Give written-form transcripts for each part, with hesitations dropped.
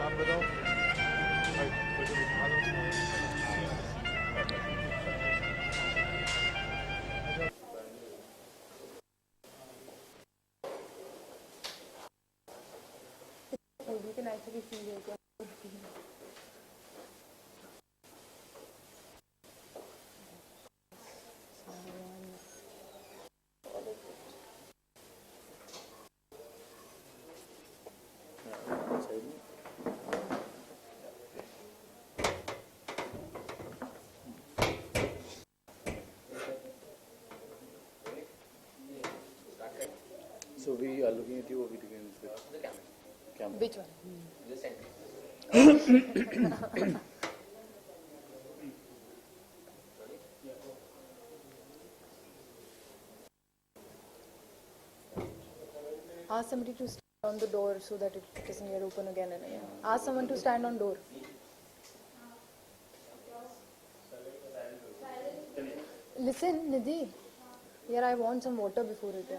नाम बताओ। You can actually see it. So we are looking at you, or we begin with The camera. camera? Which one? The center. Ask somebody to stand on the door so that it doesn't get open again and again. Ask someone to stand on door. Listen, Nidhi. Here I want some water before it.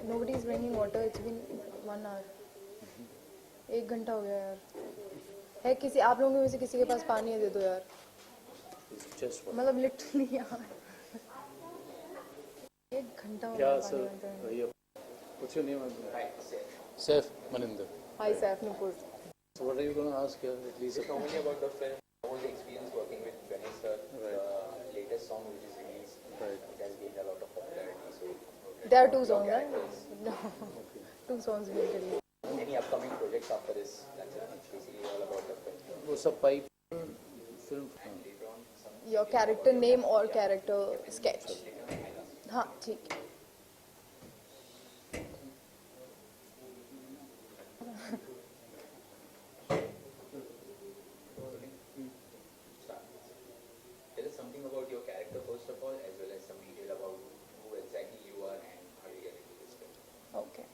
Nobody is bringing water. It's been 1 hour. 1 घंटा हो गया यार. है किसी आप लोगों में से किसी के पास पानी है दे दो यार. Just one. मतलब लिटरली यार. 1 घंटा हो क्या गया सर पानी मांगते हुए. भैया, what's your name? Hi, Seth. Saif Maninder. Hi Saif Nupur. So what are you going to ask here? At least Just tell me about the film. How was the experience working with Ganesh sir? The latest song which is released. Right. It has gained a lot of popularity. So, There are 2 songs, right? characters. No. 2 songs being released. Any upcoming projects after this? That's basically all about the film. वो सब pipe film Later on, some Your character name or character sketch. हाँ ठीक है. tell us something about your character first of all, as well as some detail about who exactly you are and how you get into this film. Okay.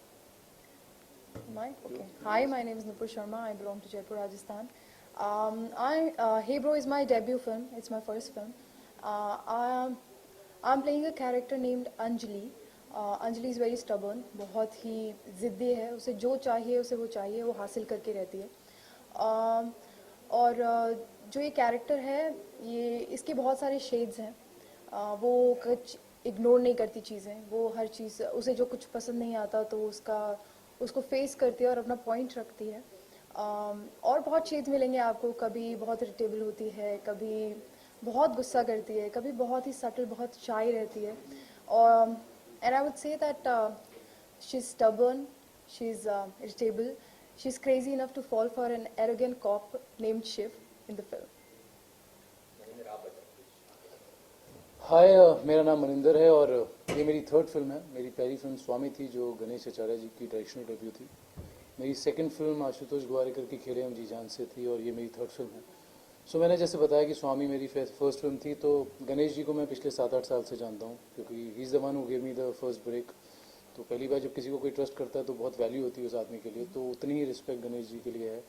Okay. Hi, my name is Nupur Sharma. I belong to Jaipur, Rajasthan. Hey Bro is my debut film. It's my first film. I'm playing a character named Anjali. Anjali is very stubborn. बहुत ही ज़िद्दी है. उसे जो चाहिए उसे वो चाहिए. वो हासिल करके रहती है. और जो ये कैरेक्टर है ये इसके बहुत सारे शेड्स हैं. वो कुछ इग्नोर नहीं करती चीज़ें. वो हर चीज़ उसे जो कुछ पसंद नहीं आता तो उसको फेस करती है और अपना पॉइंट रखती है. और बहुत शेड्स मिलेंगे आपको. कभी बहुत इरिटेबल होती है, कभी बहुत गुस्सा करती है, कभी बहुत ही सटल, बहुत शाय रहती है. और and I would say that she is stubborn, she is irritable, she is crazy enough to fall for an arrogant cop named Shiv in the film. Maninder, आप बताओ. हाय, मेरा नाम मनिंदर है और ये मेरी थर्ड फिल्म है. मेरी पहली फिल्म स्वामी थी जो गणेश आचार्य जी की डायरेक्शनल डेब्यू थी. मेरी सेकंड फिल्म आशुतोष गोवारिकर की खेले हम जी जान से थी और ये मेरी थर्ड फिल्म है. सो मैंने जैसे बताया कि स्वामी मेरी फर्स्ट फिल्म थी, तो गणेश जी को मैं पिछले 7-8 साल से जानता हूँ क्योंकि he is the one who gave me the first break. तो पहली बार जब किसी को कोई ट्रस्ट करता है तो बहुत वैल्यू होती है उस आदमी के लिए, तो उतनी ही रिस्पेक्ट गणेश जी के लिए है.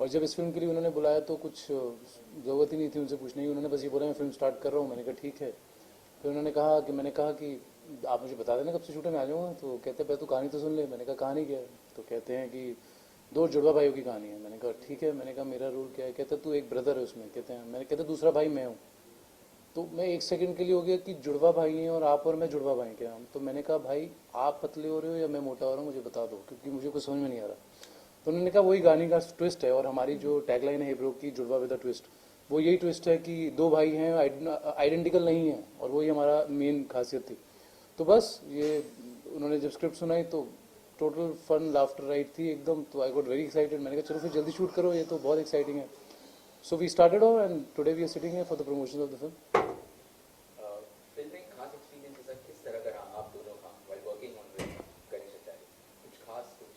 और जब इस फिल्म के लिए उन्होंने बुलाया तो कुछ ज़रूरत ही नहीं थी उनसे पूछने की. उन्होंने बस ये बोला मैं फिल्म स्टार्ट कर रहा हूँ. मैंने कहा ठीक है. फिर मैंने कहा कि आप मुझे बता देना कब से शूटिंग में आ जाऊँगा. तो कहते हैं तू कहानी तो सुन ले. मैंने कहा कहानी क्या है. तो कहते हैं कि 2 जुड़वा भाइयों की कहानी है. मैंने कहा ठीक है. मैंने कहा मेरा रोल क्या है. कहते तू एक ब्रदर है उसमें. कहते दूसरा भाई मैं हूँ. तो मैं 1 सेकंड के लिए हो गया कि जुड़वा भाई हैं और आप और मैं जुड़वा भाई क्या हम. तो मैंने कहा भाई आप पतले हो रहे हो या मैं मोटा हो रहा हूँ मुझे बता दो क्योंकि मुझे कुछ समझ में नहीं आ रहा. तो उन्होंने कहा वही गाने का ट्विस्ट है और हमारी जो टैगलाइन है हे ब्रो की जुड़वा विद अ ट्विस्ट, वो यही ट्विस्ट है कि 2 भाई हैं आइडेंटिकल नहीं है और वही हमारा मेन खासियत थी. तो बस ये उन्होंने जब स्क्रिप्ट सुनाई तो टोटल फन लाफ्टर राइट थी एकदम. तो आई गॉट वेरी एक्साइटेड. मैंने कहा चलो फिर जल्दी शूट करो, ये तो बहुत एक्साइटिंग है. So we started off and today we are sitting here for the promotion of the film. Film में खास एक्सपीरियंस ऐसा किस तरह का रहा आप दोनों का while working on with Ganesh Acharya? कुछ खास, कुछ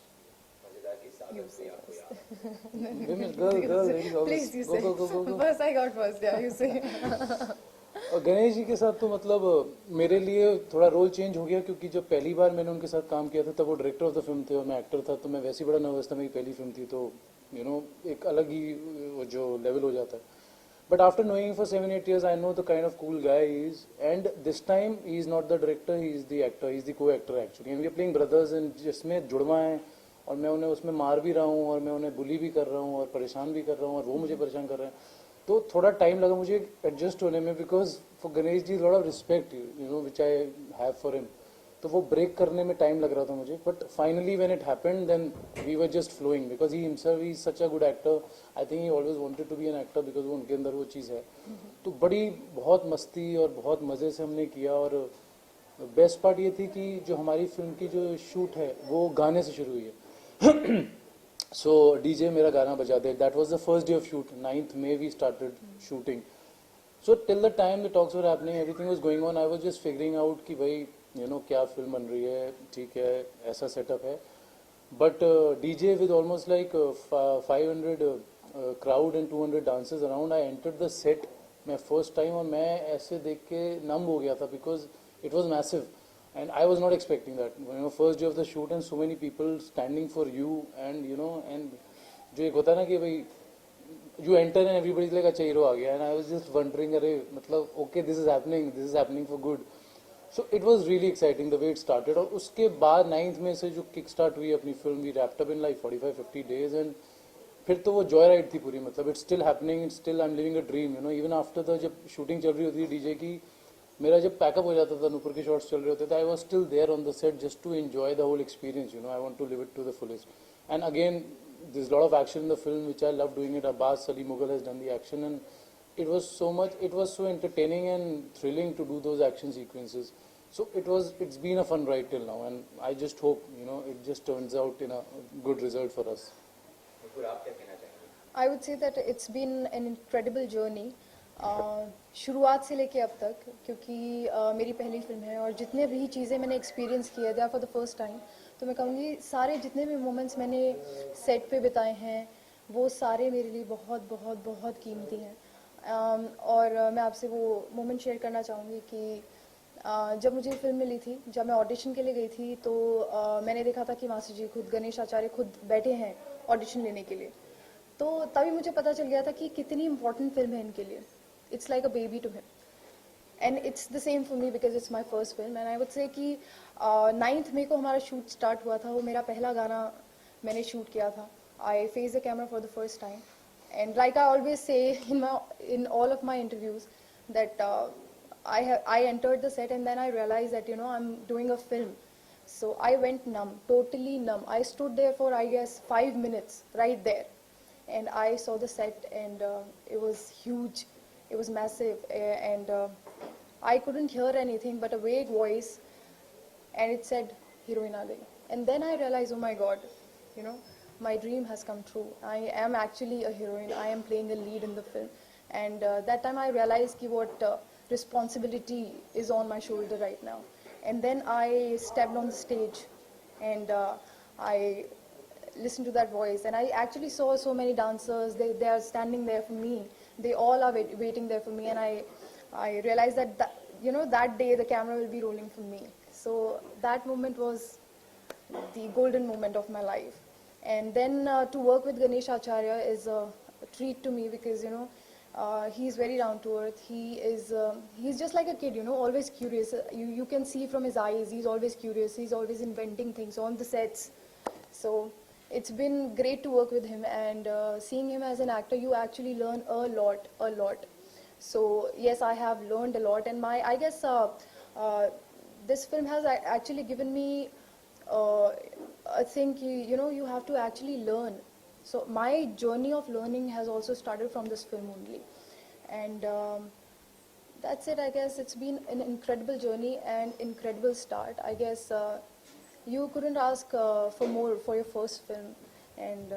मजेदार किस्सा अगर कोई आपको याद है? Women, girl, Please, you go, say. go. First I got first, yeah, you say. और गणेश जी के साथ तो मतलब मेरे लिए थोड़ा रोल चेंज हो गया क्योंकि जब पहली बार मैंने उनके साथ काम किया था तब वो डायरेक्टर ऑफ द फिल्म थे और मैं एक्टर था. तो मैं वैसे ही बड़ा नर्वस था. मेरी पहली फिल्म थी तो एक अलग ही जो लेवल हो जाता है. But after knowing for 7-8 years I know the kind of cool guy he is. And this time he is not the director, he is the actor, he is the co actor actually. And we are playing brothers and जिसमें जुड़वा है और मैं उन्हें उसमें मार भी रहा हूँ और मैं उन्हें बुली भी कर रहा हूँ और परेशान भी कर रहा हूँ और वो मुझे परेशान कर रहे हैं, तो थोड़ा टाइम लगा मुझे एडजस्ट होने में, because for Ganesh ji lot of respect you know which I have for him, तो वो ब्रेक करने में टाइम लग रहा था मुझे, but finally when it happened then we were just flowing, because he himself he such a good actor, I think he always wanted to be an actor, because वो उनके अंदर वो चीज़ है। तो बड़ी बहुत मस्ती और बहुत मज़े से हमने किया, और बेस्ट पार्ट ये थी कि जो हमारी फिल्म की जो शूट है वो गाने से शुरू हुई है। सो डीजे मेरा गाना बजा दे, that was the first day of shoot, 9th May we started shooting. So till the time the talks were happening, everything was going on, I was just figuring out कि भाई you know क्या film बन रही है, ठीक है ऐसा setup है, but DJ with almost like 500 crowd and 200 dancers around, I entered the set मैं first time, और मैं ऐसे देख के numb हो गया था because it was massive and I was not expecting that, you know, first day of the shoot and so many people standing for you, and you know, and जो एक होता है ना कि भाई you enter and everybody's like अच्छा hero आ गया, and I was just wondering अरे मतलब okay this is happening for good, so it was really exciting the way it started। और उसके बाद 9th में से जो किक स्टार्ट हुई अपनी फिल्म, we wrapped up in like 45-50 days, and फिर तो वो जॉय राइड थी पूरी, मतलब it's still happening, it's still I am living a dream, you know, even after the जब शूटिंग चल रही होती है डीजे की, मेरा जब पैकअप हो जाता था, नूपुर के शॉट्स चल रहे होते थे, I was still there on the set just to enjoy the whole experience, you know, I want to live it to the fullest, and again there's a lot of action in the film which I love doing it. Abbas Salim Mughal has done the action, and it was so entertaining and thrilling to do those action sequences. So it's been a fun ride till now, and I just hope, you know, it just turns out in a good result for us. Nupur, आप क्या कहना चाहेंगे? I would say that it's been an incredible journey, शुरुआत से लेके अब तक, क्योंकि मेरी पहली फिल्म है और जितने भी चीज़ें मैंने एक्सपीरियंस किए थे फॉर द फर्स्ट टाइम, तो मैं कहूँगी सारे जितने भी मोमेंट्स मैंने सेट पे बिताए हैं वो सारे मेरे लिए बहुत बहुत बहुत कीमती हैं। और मैं आपसे वो मोमेंट शेयर करना चाहूँगी कि जब मुझे फिल्म मिली थी, जब मैं ऑडिशन के लिए गई थी, तो मैंने देखा था कि मास्टर जी खुद, गणेश आचार्य खुद बैठे हैं ऑडिशन लेने के लिए, तो तभी मुझे पता चल गया था कि कितनी इंपॉर्टेंट फिल्म है इनके लिए। It's like a baby to him, and it's the same for me because it's my first film, and I would say कि 9th May को हमारा शूट स्टार्ट हुआ था, वो मेरा पहला गाना मैंने शूट किया था। I face the camera for the first time, and like I always say in all of my interviews that I entered the set and then I realized that, you know, I'm doing a film. So I went numb, totally numb. I stood there for, I guess, 5 minutes right there, and I saw the set, and it was huge, it was massive, and I couldn't hear anything but a vague voice, and it said heroine aa gayi, and then I realized, oh my god, you know, my dream has come true. I am actually a heroine, I am playing a lead in the film, and that time I realized ki what responsibility is on my shoulder right now, and then I stepped on the stage, and I listened to that voice, and I actually saw so many dancers, they are standing there for me, they all are waiting there for me, and I realized that you know, that day the camera will be rolling for me. So that moment was the golden moment of my life, and then to work with Ganesh Acharya is a treat to me, because you know, he's very down to earth, he's just like a kid, you know, always curious, you can see from his eyes, he's always curious, he's always inventing things on the sets. So it's been great to work with him, and seeing him as an actor, you actually learn a lot. So yes, I have learned a lot, and I guess this film has actually given me a thing, you know, you have to actually learn. So my journey of learning has also started from this film only, and that's it. I guess it's been an incredible journey and incredible start. I guess you couldn't ask for more for your first film, and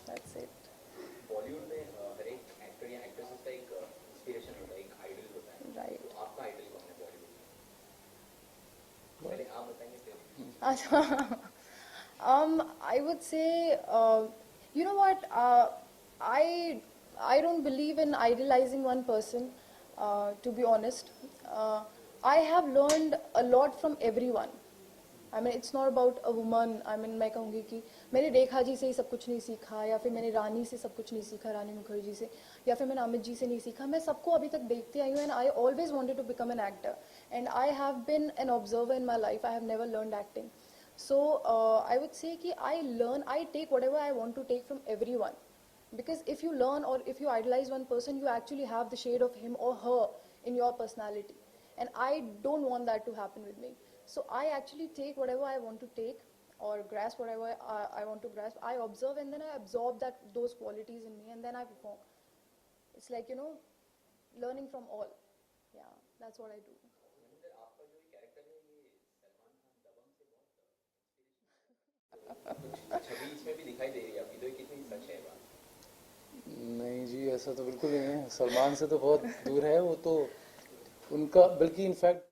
that's it. Bollywood में हर एक actor या actresses का एक inspiration होता है, एक idol होता है। Right. तो आपका आइडल कौन है बॉलीवुड में? पहले आप बताएंगे फिर। I would say, you know what? I don't believe in idolizing one person. To be honest, I have learned a lot from everyone. I mean, it's not about a woman. I mean, मैं कहूँगी कि मैंने रेखा जी से ही सब कुछ नहीं सीखा, या फिर मैंने रानी से सब कुछ नहीं सीखा, रानी मुखर्जी से, या फिर मैंने अमित जी से नहीं सीखा। मैं सबको अभी तक देखती आई हूँ, and I always wanted to become an actor, and I have been an observer in my life. I have never learned acting. So I would say कि I take whatever I want to take from everyone. Because if you learn or if you idolize one person, you actually have the shade of him or her in your personality. And I don't want that to happen with me. So I actually take whatever I want to take or grasp whatever I want to grasp. I observe and then I absorb those qualities in me and then I perform. It's like, learning from all. Yeah, that's what I do. Maninder, आपका जो ये character है ये सलमान खान दबंग से बहुत inspiration कुछ छवि इसमें भी दिखाई दे रही है आपकी, तो ये कितनी सच है ये बात? नहीं जी, ऐसा तो बिल्कुल नहीं है। सलमान से तो बहुत दूर है वो तो। उनका बल्कि इनफैक्ट